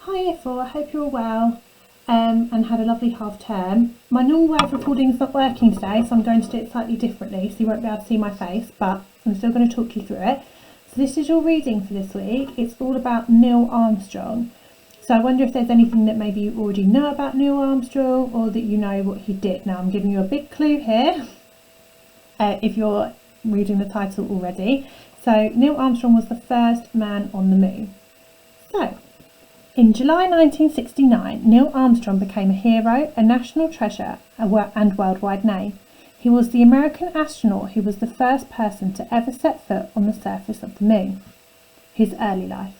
Hi Year 4, I hope you're all well and had a lovely half term. My normal way of recording is not working today, so I'm going to do it slightly differently, so you won't be able to see my face, but I'm still going to talk you through it. So this is your reading for this week. It's all about Neil Armstrong. So I wonder if there's anything that maybe you already know about Neil Armstrong or that you know what he did. Now I'm giving you a big clue here if you're reading the title already. So Neil Armstrong was the first man on the moon. So in July 1969, Neil Armstrong became a hero, a national treasure and worldwide name. He was the American astronaut who was the first person to ever set foot on the surface of the moon. His early life.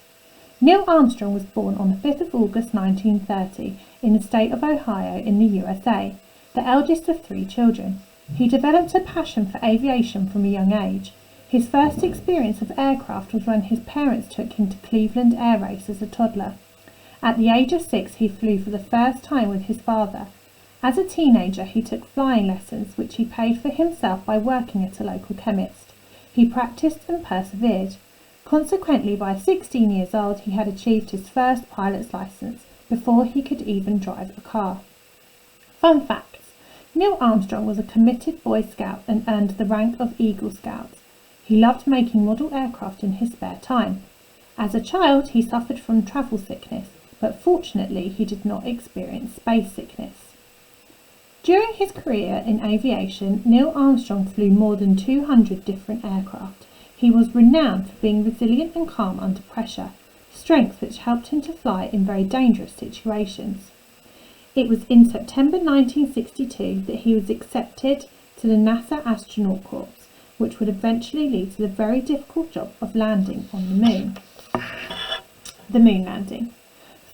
Neil Armstrong was born on the 5th of August 1930 in the state of Ohio in the USA, the eldest of 3 children. He developed a passion for aviation from a young age. His first experience of aircraft was when his parents took him to Cleveland Air Race as a toddler. At the age of 6, he flew for the first time with his father. As a teenager, he took flying lessons, which he paid for himself by working at a local chemist. He practiced and persevered. Consequently, by 16 years old, he had achieved his first pilot's license before he could even drive a car. Fun facts. Neil Armstrong was a committed Boy Scout and earned the rank of Eagle Scout. He loved making model aircraft in his spare time. As a child, he suffered from travel sickness, but fortunately he did not experience space sickness. During his career in aviation, Neil Armstrong flew more than 200 different aircraft. He was renowned for being resilient and calm under pressure, strength which helped him to fly in very dangerous situations. It was in September 1962 that he was accepted to the NASA Astronaut Corps, which would eventually lead to the very difficult job of landing on the moon. The moon landing.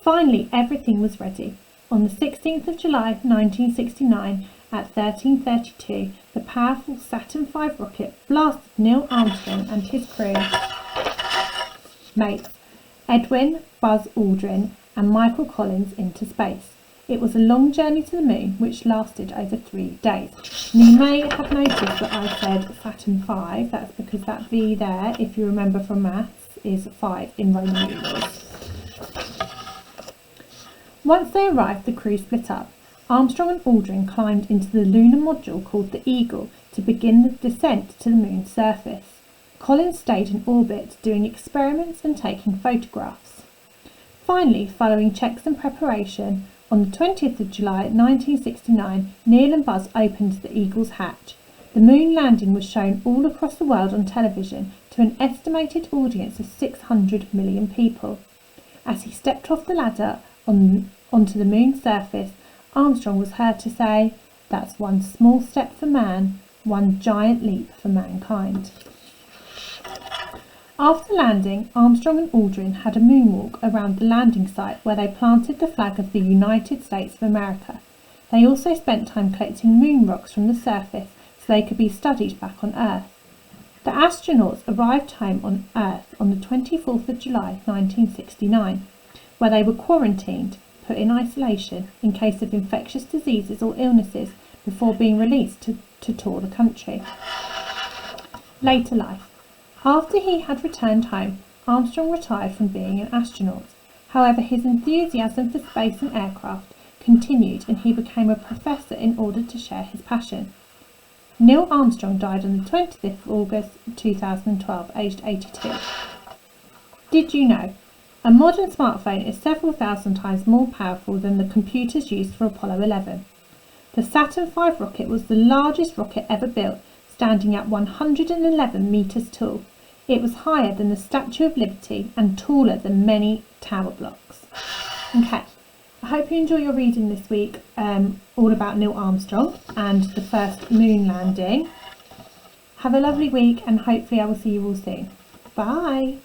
Finally, everything was ready. On the 16th of July 1969, at 13:32, the powerful Saturn V rocket blasted Neil Armstrong and his crew mates Edwin, Buzz Aldrin and Michael Collins into space. It was a long journey to the moon, which lasted over 3 days. And you may have noticed that I said Saturn V. That's because that V there, if you remember from maths, is 5 in Roman numerals. Once they arrived, the crew split up. Armstrong and Aldrin climbed into the lunar module called the Eagle to begin the descent to the moon's surface. Collins stayed in orbit, doing experiments and taking photographs. Finally, following checks and preparation, on the 20th of July 1969, Neil and Buzz opened the Eagle's hatch. The moon landing was shown all across the world on television to an estimated audience of 600 million people. As he stepped off the ladder onto the moon's surface, Armstrong was heard to say, "That's one small step for man, one giant leap for mankind." After landing, Armstrong and Aldrin had a moonwalk around the landing site where they planted the flag of the United States of America. They also spent time collecting moon rocks from the surface so they could be studied back on Earth. The astronauts arrived home on Earth on the 24th of July 1969, where they were quarantined, put in isolation in case of infectious diseases or illnesses before being released to tour the country. Later life. After he had returned home, Armstrong retired from being an astronaut. However, his enthusiasm for space and aircraft continued and he became a professor in order to share his passion. Neil Armstrong died on the 25th of August 2012, aged 82. Did you know? A modern smartphone is several thousand times more powerful than the computers used for Apollo 11. The Saturn V rocket was the largest rocket ever built, standing at 111 metres tall. It was higher than the Statue of Liberty and taller than many tower blocks. Okay, I hope you enjoy your reading this week, all about Neil Armstrong and the first moon landing. Have a lovely week and hopefully I will see you all soon. Bye!